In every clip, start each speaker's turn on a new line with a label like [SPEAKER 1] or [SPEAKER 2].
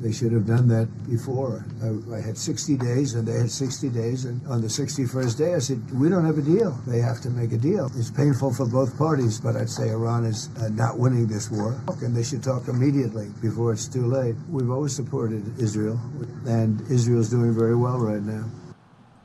[SPEAKER 1] They should have done that before. I had 60 days and they had 60 days, and on the 61st day I said, we don't have a deal. They have to make a deal. It's painful for both parties, but I'd say Iran is not winning this war, and they should talk immediately before it's too late. We've always supported Israel, and Israel's doing very well right now.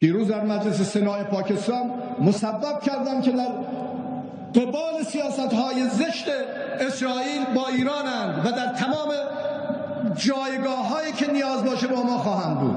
[SPEAKER 2] دیروز در مجلس سنای پاکستان مسبب کردم که در قبال سیاست‌های زشت اسرائیل با ایرانند و در تمام جایگاه‌هایی که نیاز باشه با ما خواهند بود.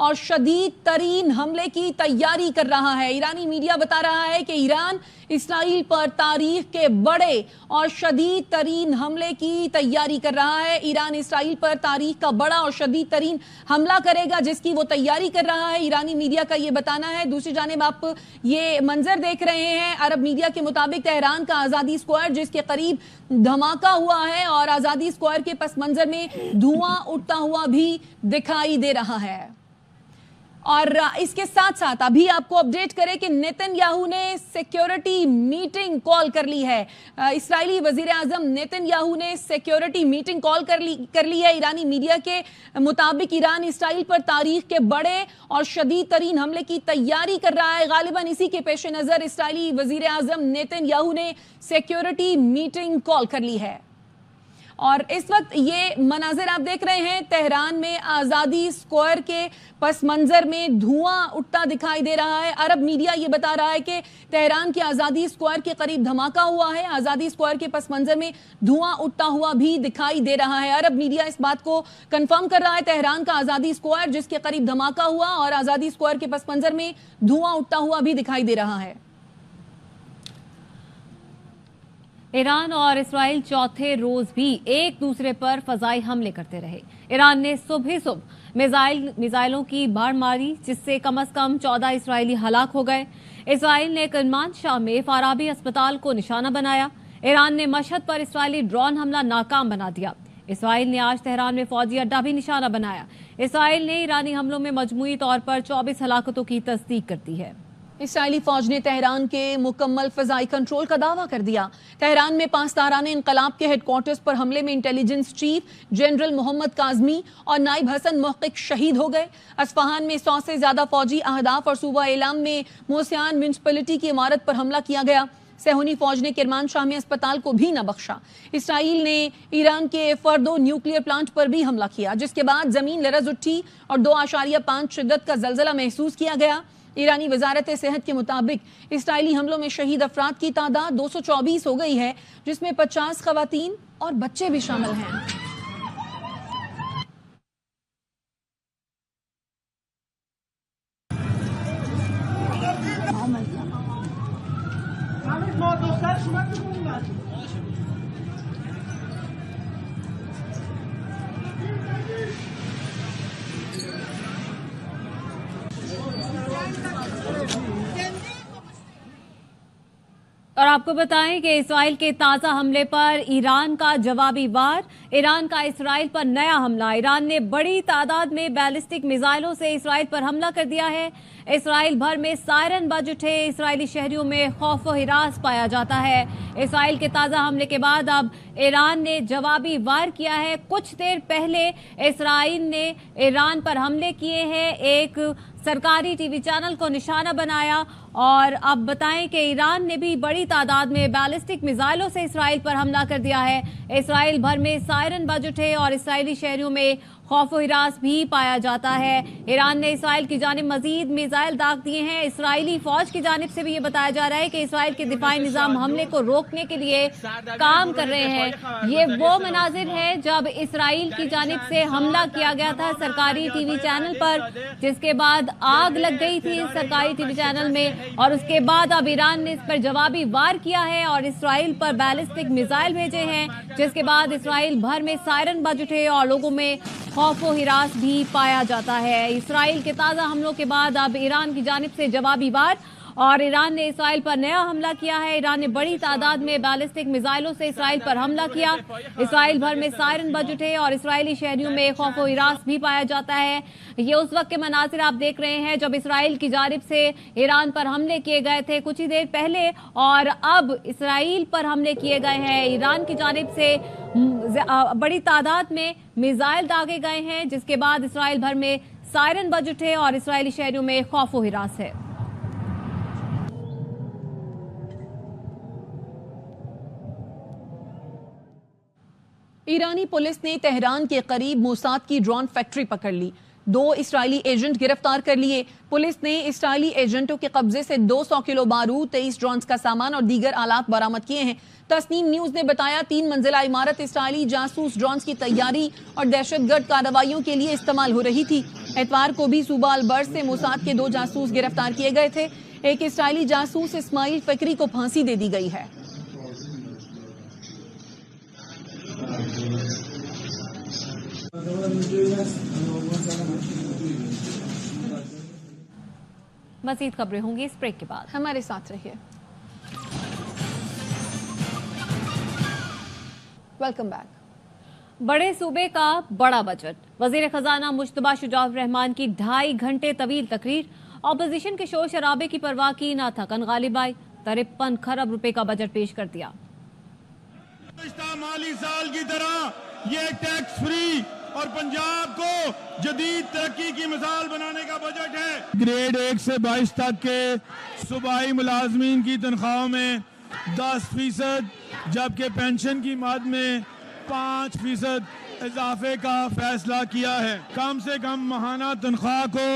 [SPEAKER 3] اور شدید ترین حملے کی تیاری کر رہا ہے۔ ایرانی میڈیا بتا رہا ہے کہ ایران اسرائیل پر تاریخ کے بڑے اور شدید ترین حملے کی تیاری کر رہا ہے۔ ایران اسرائیل پر تاریخ کا بڑا اور شدید ترین حملہ کرے گا جس کی وہ تیاری کر رہا ہے، ایرانی میڈیا کا یہ بتانا ہے۔ دوسری جانب آپ یہ منظر دیکھ رہے ہیں عرب میڈیا کے مطابق تہران کا آزادی اسکوائر جس کے قریب دھماکہ ہوا ہے اور آزادی اسکوائر کے پس منظر میں دھواں اٹھتا ہوا بھی دکھائی دے رہا ہے۔ اور اس کے ساتھ ساتھ ابھی آپ کو اپڈیٹ کریں کہ نیتن یاہو نے سیکیورٹی میٹنگ کال کر لی ہے۔ اسرائیلی وزیر اعظم نیتن یاہو نے سیکیورٹی میٹنگ کال کر لی ہے۔ ایرانی میڈیا کے مطابق ایران اسرائیل پر تاریخ کے بڑے اور شدید ترین حملے کی تیاری کر رہا ہے۔ غالباً اسی کے پیش نظر اسرائیلی وزیر اعظم نیتن یاہو نے سیکیورٹی میٹنگ کال کر لی ہے۔ اور اس وقت یہ مناظر آپ دیکھ رہے ہیں تہران میں آزادی اسکوائر کے پس منظر میں دھواں اٹھتا دکھائی دے رہا ہے۔ عرب میڈیا یہ بتا رہا ہے کہ تہران کی آزادی اسکوائر کے قریب دھماکہ ہوا ہے، آزادی اسکوائر کے پس منظر میں دھواں اٹھتا ہوا بھی دکھائی دے رہا ہے۔ عرب میڈیا اس بات کو کنفرم کر رہا ہے تہران کا آزادی اسکوائر جس کے قریب دھماکہ ہوا اور آزادی اسکوائر کے پس منظر میں دھواں اٹھتا ہوا بھی دکھائی دے رہا ہے۔
[SPEAKER 4] ایران اور اسرائیل چوتھے روز بھی ایک دوسرے پر فضائی حملے کرتے رہے۔ ایران نے صبح میزائلوں کی بار ماری جس سے کم از کم 14 اسرائیلی ہلاک ہو گئے۔ اسرائیل نے کرمان شاہ میں فارابی اسپتال کو نشانہ بنایا۔ ایران نے مشہد پر اسرائیلی ڈرون حملہ ناکام بنا دیا۔ اسرائیل نے آج تہران میں فوجی اڈہ بھی نشانہ بنایا۔ اسرائیل نے ایرانی حملوں میں مجموعی طور پر 24 ہلاکتوں کی تصدیق کر دی ہے۔
[SPEAKER 3] اسرائیلی فوج نے تہران کے مکمل فضائی کنٹرول کا دعویٰ کر دیا۔ تہران میں پاسداران انقلاب کے ہیڈ کوارٹرز پر حملے میں انٹیلیجنس چیف جنرل محمد کاظمی اور نائب حسن محقق شہید ہو گئے۔ اصفہان میں 100 سے زیادہ فوجی اہداف اور صوبہ اعلام میں موسیان میونسپلٹی کی عمارت پر حملہ کیا گیا۔ صہیونی فوج نے کرمان شاہ میں اسپتال کو بھی نہ بخشا۔ اسرائیل نے ایران کے فردو نیوکلیئر پلانٹ پر بھی حملہ کیا جس کے بعد زمین لرز اٹھی اور 2.5 شدت کا زلزلہ محسوس کیا گیا۔ ایرانی وزارت صحت کے مطابق اسرائیلی حملوں میں شہید افراد کی تعداد 224 ہو گئی ہے جس میں 50 خواتین اور بچے بھی شامل ہیں۔
[SPEAKER 4] اور آپ کو بتائیں کہ اسرائیل کے تازہ حملے پر ایران کا جوابی وار۔ ایران کا اسرائیل پر نیا حملہ۔ ایران نے بڑی تعداد میں بیلسٹک میزائلوں سے اسرائیل پر حملہ کر دیا ہے۔ اسرائیل بھر میں سائرن بج اٹھے، اسرائیلی شہریوں میں خوف و ہراس پایا جاتا ہے۔ اسرائیل کے تازہ حملے کے بعد اب ایران نے جوابی وار کیا ہے۔ کچھ دیر پہلے اسرائیل نے ایران پر حملے کیے ہیں، ایک سرکاری ٹی وی چینل کو نشانہ بنایا اور اب بتائیں کہ ایران نے بھی بڑی تعداد میں بیلسٹک میزائلوں سے اسرائیل پر حملہ کر دیا ہے۔ اسرائیل بھر میں سائرن بج اٹھے اور اسرائیلی شہریوں میں خوف و ہراس بھی پایا جاتا ہے۔ ایران نے اسرائیل کی جانب مزید میزائل داغ دیے ہیں۔ اسرائیلی فوج کی جانب سے بھی یہ بتایا جا رہا ہے کہ اسرائیل کے دفاعی نظام حملے کو روکنے کے لیے کام کر رہے ہیں۔ یہ وہ مناظر ہے جب اسرائیل کی جانب سے حملہ کیا گیا تھا سرکاری ٹی وی چینل پر، جس کے بعد آگ لگ گئی تھی سرکاری ٹی وی چینل میں، اور اس کے بعد اب ایران نے اس پر جوابی وار کیا ہے اور اسرائیل پر بیلسٹک میزائل بھیجے ہیں، جس کے بعد اسرائیل بھر میں سائرن بج اٹھے اور لوگوں میں خوف و ہراس بھی پایا جاتا ہے۔ اسرائیل کے تازہ حملوں کے بعد اب ایران کی جانب سے جوابی وار، اور ایران نے اسرائیل پر نیا حملہ کیا ہے۔ ایران نے بڑی تعداد میں بیلسٹک میزائلوں سے اسرائیل پر حملہ کیا۔ اسرائیل بھر میں سائرن بج اٹھے اور اسرائیلی شہریوں میں خوف و ہراس بھی پایا جاتا ہے۔ یہ اس وقت کے مناظر آپ دیکھ رہے ہیں جب اسرائیل کی جانب سے ایران پر حملے کیے گئے تھے کچھ ہی دیر پہلے، اور اب اسرائیل پر حملے کیے گئے ہیں۔ ایران کی جانب سے بڑی تعداد میں میزائل داغے گئے ہیں، جس کے بعد اسرائیل بھر میں سائرن بج اٹھے اور اسرائیلی شہریوں میں خوف و ہراس ہے۔
[SPEAKER 3] ایرانی پولیس نے تہران کے قریب موساد کی ڈرون فیکٹری پکڑ لی۔ 2 اسرائیلی ایجنٹ گرفتار کر لیے. پولیس نے اسرائیلی ایجنٹوں کے قبضے سے 200 کلو بارود، 23 ڈرونز کا سامان اور دیگر آلات برآمد کیے ہیں. تسنیم نیوز نے بتایا 3 منزلہ عمارت اسرائیلی جاسوس ڈرونز کی تیاری اور دہشت گرد کارروائیوں کے لیے استعمال ہو رہی تھی. اتوار کو بھی صوبہ البرز سے موساد کے 2 جاسوس گرفتار کیے گئے تھے. ایک اسرائیلی جاسوس اسماعیل فکری کو پھانسی دے دی گئی ہے.
[SPEAKER 4] مزید خبریں ہوں گی اس بریک کے بعد.
[SPEAKER 3] ہمارے ساتھ رہیے. Welcome back.
[SPEAKER 4] بڑے صوبے کا بڑا بجٹ. وزیر خزانہ مجتبیٰ شجاع الرحمان کی 2.5 گھنٹے طویل تقریر. اپوزیشن کے شور شرابے کی پرواہ کی نہ تھکن غالب آئی. 53 کھرب روپے کا بجٹ پیش کر دیا.
[SPEAKER 5] گزشتہ مالی سال کی طرح یہ ٹیکس فری اور پنجاب کو جدید ترقی کی مثال بنانے کا بجٹ ہے. گریڈ 1 سے 22 تک کے صوبائی ملازمین کی تنخواہوں میں 10% جبکہ پینشن کی مد میں 5% اضافے کا فیصلہ کیا ہے. کم سے کم ماہانہ تنخواہ کو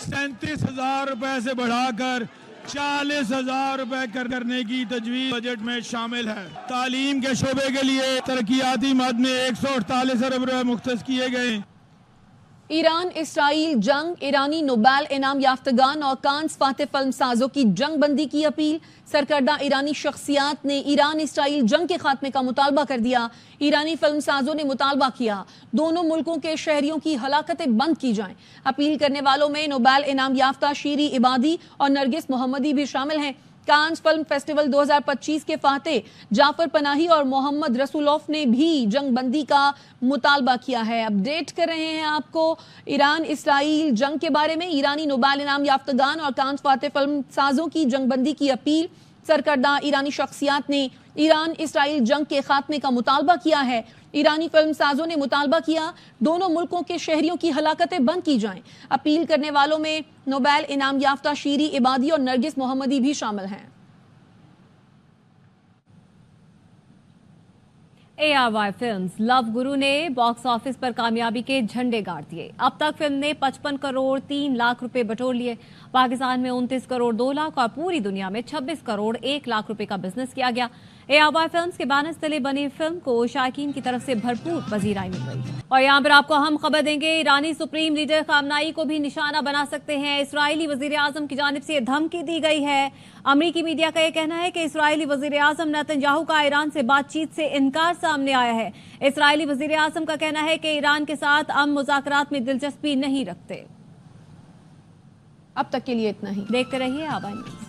[SPEAKER 5] 37,000 روپے سے بڑھا کر 40,000 روپے کرنے کی تجویز بجٹ میں شامل ہے. تعلیم کے شعبے کے لیے ترقیاتی مد میں 148 ارب روپے مختص کیے گئے.
[SPEAKER 3] ایران اسرائیل جنگ، ایرانی نوبیل انعام یافتگان اور کانز فاتح فلم سازوں کی جنگ بندی کی اپیل. سرکردہ ایرانی شخصیات نے ایران اسرائیل جنگ کے خاتمے کا مطالبہ کر دیا. ایرانی فلم سازوں نے مطالبہ کیا دونوں ملکوں کے شہریوں کی ہلاکتیں بند کی جائیں. اپیل کرنے والوں میں نوبیل انعام یافتہ شیری عبادی اور نرگس محمدی بھی شامل ہیں. کانز فلم فیسٹیول 2025 کے فاتح جعفر پناہی اور محمد رسولوف نے بھی جنگ بندی کا مطالبہ کیا ہے. اپڈیٹ کر رہے ہیں آپ کو ایران اسرائیل جنگ کے بارے میں. ایرانی نوبیل انعام یافتگان اور کانز فاتح فلم سازوں کی جنگ بندی کی اپیل. سرکردہ ایرانی شخصیات نے ایران اسرائیل جنگ کے خاتمے کا مطالبہ کیا ہے. ایرانی فلم سازوں نے مطالبہ کیا دونوں ملکوں کے شہریوں کی ہلاکتیں بند کی جائیں. اپیل کرنے والوں میں نوبیل انعام یافتہ شیری عبادی اور نرگس محمدی بھی شامل ہیں.
[SPEAKER 4] ARY فلمز لو گرو نے باکس آفس پر کامیابی کے جھنڈے گاڑ دیے. اب تک فلم نے 55 کروڑ 3 لاکھ روپے بٹور لیے. پاکستان میں 29 کروڑ 2 لاکھ اور پوری دنیا میں 26 کروڑ 1 لاکھ روپے کا بزنس کیا گیا. ARY فلمز کے بینر تلے بنی فلم کو شائقین کی طرف سے بھرپور پذیرائی مل رہی ہے. اور یہاں پر آپ کو ہم خبر دیں گے ایرانی سپریم لیڈر خامنائی کو بھی نشانہ بنا سکتے ہیں. اسرائیلی وزیر اعظم کی جانب سے دھمکی دی گئی ہے. امریکی میڈیا کا یہ کہنا ہے کہ اسرائیلی وزیر اعظم نیتن یاہو کا ایران سے بات چیت سے انکار سامنے آیا ہے. اسرائیلی وزیر اعظم کا کہنا ہے کہ ایران کے ساتھ مذاکرات میں دلچسپی نہیں رکھتے.
[SPEAKER 3] اب تک کے لیے اتنا ہی.
[SPEAKER 4] دیکھتے رہیے آبائی نیوز.